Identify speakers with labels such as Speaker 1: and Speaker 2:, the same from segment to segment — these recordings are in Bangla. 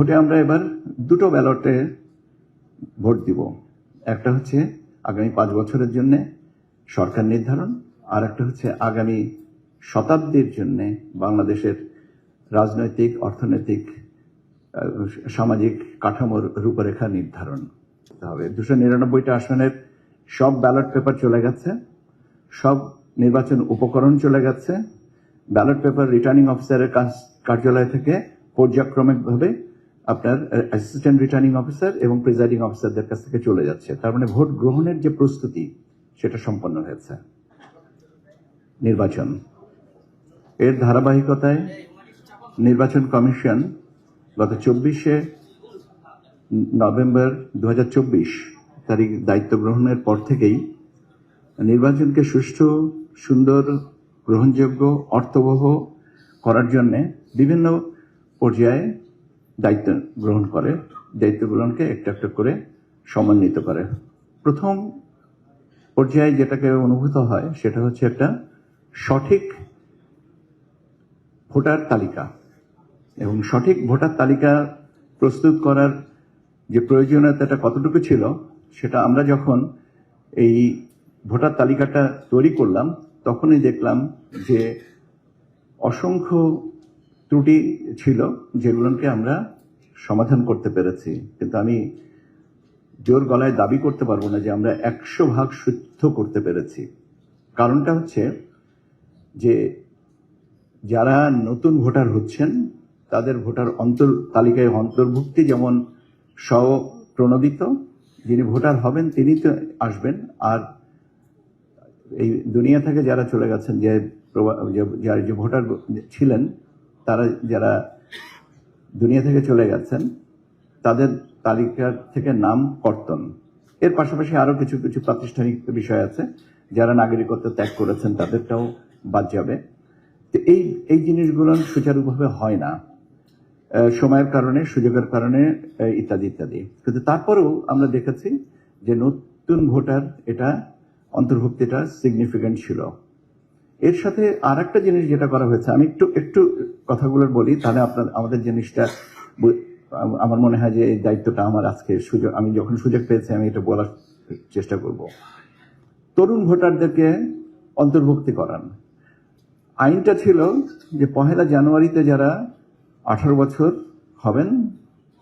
Speaker 1: ভোটে আমরা এবার দুটো ব্যালটে ভোট দিব। একটা হচ্ছে আগামী 5 বছরের জন্য সরকার নির্ধারণ, আর একটা হচ্ছে আগামী শতাব্দীর জন্য বাংলাদেশের রাজনৈতিক, অর্থনৈতিক, সামাজিক কাঠামোর রূপরেখা নির্ধারণ করতে হবে। 299টা আসনের সব ব্যালট পেপার চলে গেছে, সব নির্বাচন উপকরণ চলে গেছে। ব্যালট পেপার রিটার্নিং অফিসারের কার্যালয় থেকে পর্যায়ক্রমিকভাবে আপনার অ্যাসিস্ট্যান্ট রিটার্নিং অফিসার এবং প্রিজাইডিং অফিসারদের কাছ থেকে চলে যাচ্ছে। তার মানে ভোট গ্রহণের যে প্রস্তুতি সেটা সম্পন্ন হয়েছে। নির্বাচন এর ধারাবাহিকতায় নির্বাচন কমিশন গত 24শে নভেম্বর 2024 তারিখ দায়িত্ব গ্রহণের পর থেকেই নির্বাচনকে সুষ্ঠু, সুন্দর, গ্রহণযোগ্য, অর্থবহ করার জন্য বিভিন্ন পর্যায়ে দায়িত্ব গ্রহণ করে, দায়িত্বগুলোকে একটা একটা করে সমন্বিত করে। প্রথম পর্যায়ে যেটাকে অনুভূত হয় সেটা হচ্ছে একটা সঠিক ভোটার তালিকা, এবং সঠিক ভোটার তালিকা প্রস্তুত করার যে প্রয়োজনীয়তাটা কতটুকু ছিল সেটা আমরা যখন এই ভোটার তালিকাটা তৈরি করলাম তখনই দেখলাম যে অসংখ্য ত্রুটি ছিল যেগুলোকে আমরা সমাধান করতে পেরেছি। কিন্তু আমি জোর গলায় দাবি করতে পারবো না যে আমরা 100% শুদ্ধ করতে পেরেছি। কারণটা হচ্ছে যে যারা নতুন ভোটার হচ্ছেন তাদের ভোটার তালিকায় অন্তর্ভুক্তি যেমন স্বপ্রণোদিত, যিনি ভোটার হবেন তিনি তো আসবেন, আর এই দুনিয়া থেকে যারা চলে গেছেন, যে ভোটার ছিলেন তারা যারা দুনিয়া থেকে চলে গেছেন তাদের তালিকা থেকে নাম কর্তন। এর পাশাপাশি আরো কিছু কিছু প্রাতিষ্ঠানিক বিষয় আছে, যারা নাগরিকত্ব ত্যাগ করেছেন তাদেরটাও বাদ যাবে। তো এই জিনিসগুলো সুচারুভাবে হয় না, সময়ের কারণে, সুযোগের কারণে, ইত্যাদি ইত্যাদি। কিন্তু তারপরেও আমরা দেখেছি যে নতুন ভোটার এটা অন্তর্ভুক্তিটা সিগনিফিকেন্ট ছিল। এর সাথে আর একটা জিনিস যেটা করা হয়েছে, আমি একটু কথাগুলো বলি, তাহলে আমাদের জিনিসটা আমার মনে হয় যে এই দায়িত্বটা আমার আজকে আমি যখন সুযোগ পেয়েছি আমি এটা বলার চেষ্টা করব। তরুণ ভোটারদেরকে অন্তর্ভুক্তি করান। আইনটা ছিল যে 1 জানুয়ারিতে যারা 18 বছর হবেন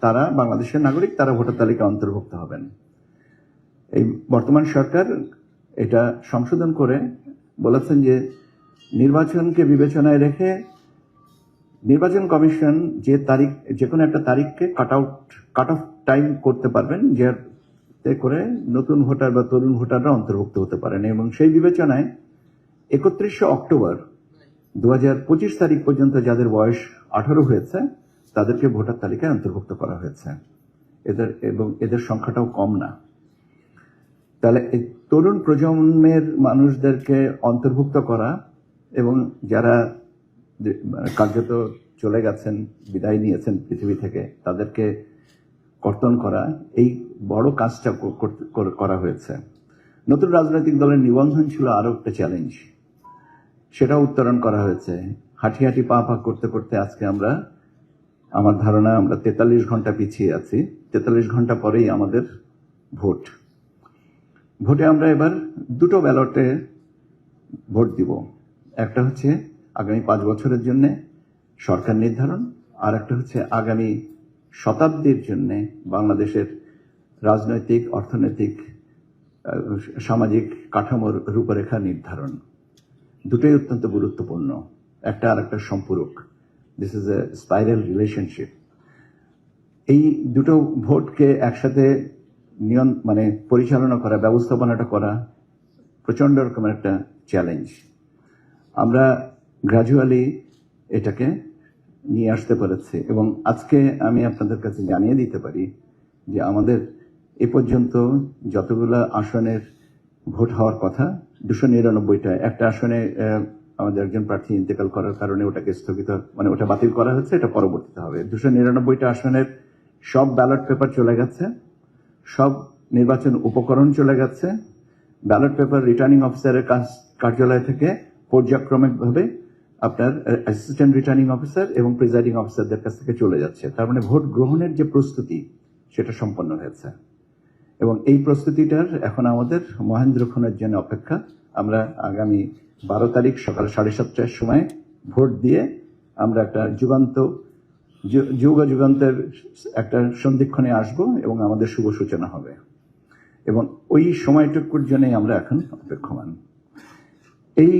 Speaker 1: তারা বাংলাদেশের নাগরিক, তারা ভোটার তালিকায় অন্তর্ভুক্ত হবেন। এই বর্তমান সরকার এটা সংশোধন করে বলেছেন যে নির্বাচনকে বিবেচনায় রেখে নির্বাচন কমিশন যে কোনো একটা তারিখকে কাট অফ টাইম করতে পারবেন, যাতে করে নতুন ভোটার বা তরুণ ভোটাররা অন্তর্ভুক্ত হতে পারেন। এবং সেই বিবেচনায় 31শে অক্টোবর 2025 তারিখ পর্যন্ত যাদের বয়স 18 হয়েছে তাদেরকে ভোটার তালিকায় অন্তর্ভুক্ত করা হয়েছে। এদের সংখ্যাটাও কম না। তাহলে এই তরুণ প্রজন্মের মানুষদেরকে অন্তর্ভুক্ত করা এবং যারা কার্যত চলে গেছেন, বিদায় নিয়েছেন পৃথিবী থেকে, তাদেরকে কর্তন করা, এই বড় কাজটা করা হয়েছে। নতুন রাজনৈতিক দলের নিবন্ধন ছিল আরো একটা চ্যালেঞ্জ, সেটা উত্তরণ করা হয়েছে। হাঁটি হাঁটি পা করতে করতে আজকে আমার ধারণা আমরা 43 ঘন্টা পিছিয়ে আছি। 43 ঘন্টা পরেই আমাদের ভোটে আমরা এবার দুটো ব্যালটে ভোট দিব। একটা হচ্ছে আগামী 5 বছরের জন্য সরকার নির্ধারণ, আর একটা হচ্ছে আগামী শতাব্দীর জন্য বাংলাদেশের রাজনৈতিক, অর্থনৈতিক, সামাজিক কাঠামোর রূপরেখা নির্ধারণ। দুটোই অত্যন্ত গুরুত্বপূর্ণ, একটা আর একটা সম্পূরক। This is a spiral relationship. এই দুটো ভোটকে একসাথে পরিচালনা করা, ব্যবস্থাপনাটা করা প্রচন্ড রকমের একটা চ্যালেঞ্জ। আমরা গ্র্যাজুয়ালি এটাকে নিয়ে আসতে পেরেছি, এবং আজকে আমি আপনাদের কাছে জানিয়ে দিতে পারি যে আমাদের এ পর্যন্ত যতগুলো আসনের ভোট হওয়ার কথা 299টা, একটা আসনে আমাদের একজন প্রার্থী ইন্তেকাল করার কারণে ওটাকে ওটা বাতিল করা হচ্ছে, এটা পরবর্তীতে হবে। 299টা আসনের সব ব্যালট পেপার চলে গেছে, সব নির্বাচন উপকরণ চলে গেছে। ব্যালট পেপার রিটার্নিং অফিসারের কার্যালয় থেকে পর্যায়ক্রমিকভাবে আপনার অ্যাসিস্ট্যান্ট রিটার্নিং অফিসার এবং প্রিজাইডিং অফিসারদের কাছ থেকে চলে যাচ্ছে। তার মানে ভোট গ্রহণের যে প্রস্তুতি সেটা সম্পন্ন হয়েছে এবং এই প্রস্তুতিটার এখন আমাদের মহেন্দ্রক্ষণের জন্য অপেক্ষা। আমরা আগামী 12 তারিখ সকাল 7:30টার সময় ভোট দিয়ে আমরা একটা যুগান্তের একটা সন্ধিক্ষণে আসব এবং আমাদের শুভ সূচনা হবে এবং ওই সময়টুকুর জন্যই আমরা এখন অপেক্ষমান। এই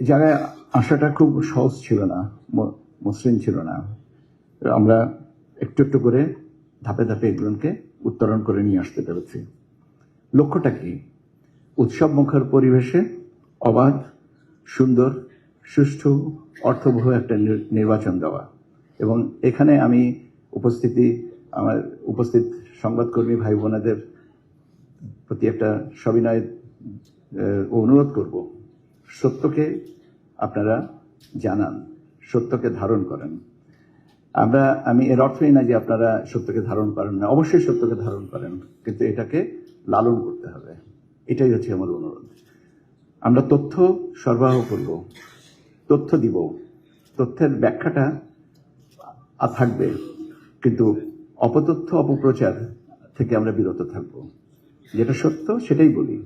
Speaker 1: জায়গায় আসাটা খুব সহজ ছিল না, মসৃণ ছিল না। আমরা একটু একটু করে ধাপে ধাপে এগুলোকে উত্তরণ করে নিয়ে আসতে পেরেছি। লক্ষ্যটা কি? উৎসব মুখর পরিবেশে অবাধ, সুন্দর, সুষ্ঠু, অর্থবহ একটা নির্বাচন দেওয়া। এবং এখানে আমি আমার উপস্থিত সংবাদকর্মী ভাই বোনেদের প্রতি একটা সবিনয় অনুরোধ করব, সত্যকে আপনারা জানান, সত্যকে ধারণ করেন। আমি এর অর্থই না যে আপনারা সত্যকে ধারণ করেন না, অবশ্যই সত্যকে ধারণ করেন, কিন্তু এটাকে লালন করতে হবে। এটাই হচ্ছে আমার অনুরোধ। আমরা তথ্য সরবরাহ করব, তথ্য দিব, তথ্যের ব্যাখ্যাটা থাকবে, কিন্তু অপতথ্য, অপপ্রচার থেকে আমরা বিরত থাকব। যেটা সত্য সেটাই বলি,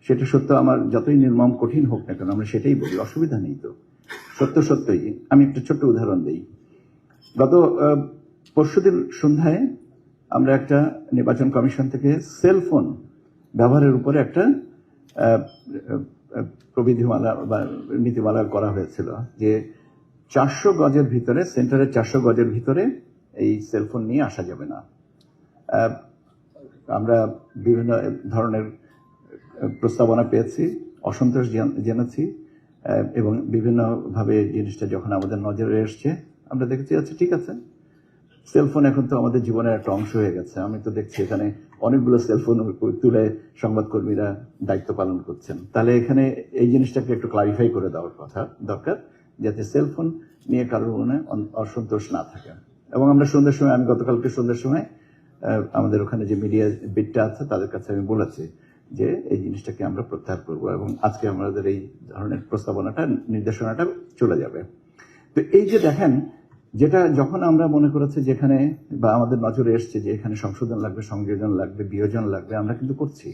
Speaker 1: সেটা সত্য আমার যতই নির্মম কঠিন হোক না কেন আমরা সেটাই বলি, অসুবিধা নেই তো। সত্য সত্যই। আমি একটা ছোট্ট উদাহরণ দিই। গত পরশুদিন সন্ধ্যায় আমরা একটা নির্বাচন কমিশন থেকে সেলফোন ব্যবহারের উপরে একটা প্রবিধিমালা বা নীতিমালা করা হয়েছিল যে 400 গজের ভিতরে, সেন্টারের 400 গজের ভিতরে এই সেলফোন নিয়ে আসা যাবে না। আমরা বিভিন্ন ধরনের প্রস্তাবনা পেয়েছি, অসন্তোষ জেনেছি এবং বিভিন্নভাবে জিনিসটা যখন আমাদের নজরে এসছে আমরা দেখেছি আচ্ছা ঠিক আছে, সেলফোন এখন তো আমাদের জীবনের একটা অংশ হয়ে গেছে। আমি তো দেখছি এখানে অনেকগুলো সেলফোন তুলে সংবাদকর্মীরা দায়িত্ব পালন করছেন। তাহলে এখানে এই জিনিসটাকে একটু ক্লারিফাই করে দেওয়ার কথা দরকার, যাতে সেলফোন নিয়ে কারোর মনে অসন্তোষ না থাকে। এবং আমরা সন্ধ্যার সময়, আমি গতকালকে সন্ধ্যার সময় আমাদের ওখানে যে মিডিয়া বিটটা আছে তাদের কাছে আমি বলেছি যে এই জিনিসটাকে আমরা প্রত্যাহার করব এবং আজকে আমাদের এই ধরনের প্রস্তাবনাটা, নির্দেশনাটা চলে যাবে। তো এই যে দেখেন, যেটা যখন আমরা মনে করেছি যেখানে বা আমাদের নজরে এসছে যে এখানে সংশোধন লাগবে, সংযোজন লাগবে, বিয়োজন লাগবে, আমরা কিন্তু করছি।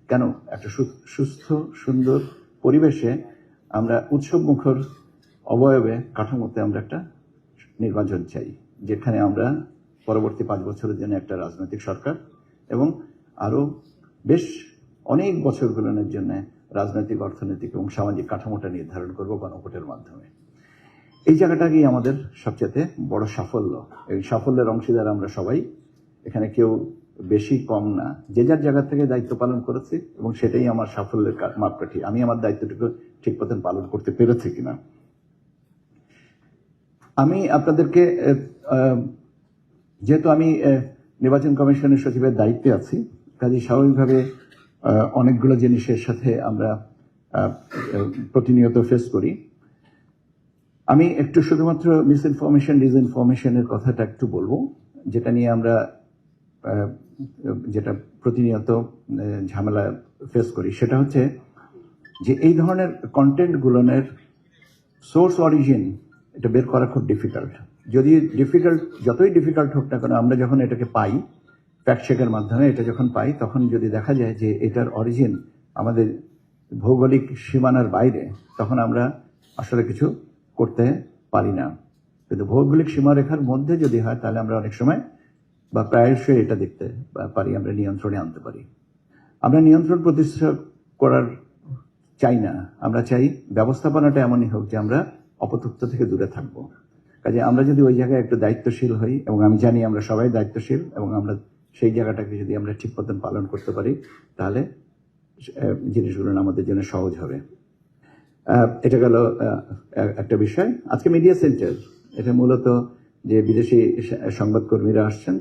Speaker 1: কেন? একটা সুস্থ সুন্দর পরিবেশে আমরা উৎসব মুখর অবয়বে কাঠামোতে আমরা একটা নির্বাচন চাই, যেখানে আমরা পরবর্তী 5 বছরের জন্য একটা রাজনৈতিক সরকার এবং আরো বেশ অনেক বছরগুলোর জন্য রাজনৈতিক, অর্থনৈতিক এবং সামাজিক কাঠামোটা নির্ধারণ করব গণভোটের মাধ্যমে। এই জায়গাটাকেই আমাদের সবচেয়ে বড় সাফল্য। এই সাফল্যের অংশীদার আমরা সবাই, এখানে কেউ বেশি কম না। যে যার জায়গা থেকে দায়িত্ব পালন করেছি এবং সেটাই আমার সাফল্যের মাপকাঠি। আমি আমার দায়িত্বটুকু ঠিক মতন পালন করতে পেরেছি কিনা। আমি আপনাদেরকে, যেহেতু আমি নির্বাচন কমিশনের সচিবের দায়িত্বে আছি, কাজে স্বাভাবিকভাবে অনেকগুলো জিনিসের সাথে আমরা প্রতিনিয়ত ফেস করি। আমি একটু শুধুমাত্র মিসইনফরমেশন, ডিসইনফরমেশনের কথাটা একটু বলবো, যেটা নিয়ে আমরা যেটা প্রতিনিয়ত ঝামেলা ফেস করি। সেটা হচ্ছে যে এই ধরনের কন্টেন্টগুলোর সোর্স অরিজিন এটা বের করা খুব ডিফিকাল্ট। যতই ডিফিকাল্ট হোক না কেন, আমরা যখন এটাকে পাই ফ্যাক্ট চেকের মাধ্যমে, এটা যখন পাই তখন যদি দেখা যায় যে এটার অরিজিন আমাদের ভৌগোলিক সীমানার বাইরে, তখন আমরা আসলে কিছু করতে পারি না। কিন্তু ভৌগোলিক সীমারেখার মধ্যে যদি হয় তাহলে আমরা অনেক সময় বা প্রায়শই এটা দেখতে পারি, আমরা নিয়ন্ত্রণে আনতে পারি। আমরা নিয়ন্ত্রণ প্রতিষ্ঠা করার চাই না, আমরা চাই ব্যবস্থাপনাটা এমনই হোক যে আমরা অপতথ্য থেকে দূরে থাকবো। কাজে আমরা যদি ওই জায়গায় একটু দায়িত্বশীল হই, এবং আমি জানি আমরা সবাই দায়িত্বশীল, এবং আমরা সেই জায়গাটাকে যদি আমরা ঠিক মতন পালন করতে পারি তাহলে জিনিসগুলো আমাদের জন্য সহজ হবে। এটা গেল একটা বিষয়। আজকে মিডিয়া সেন্টার, এটা মূলত যে বিদেশি সংবাদকর্মীরা আসছেন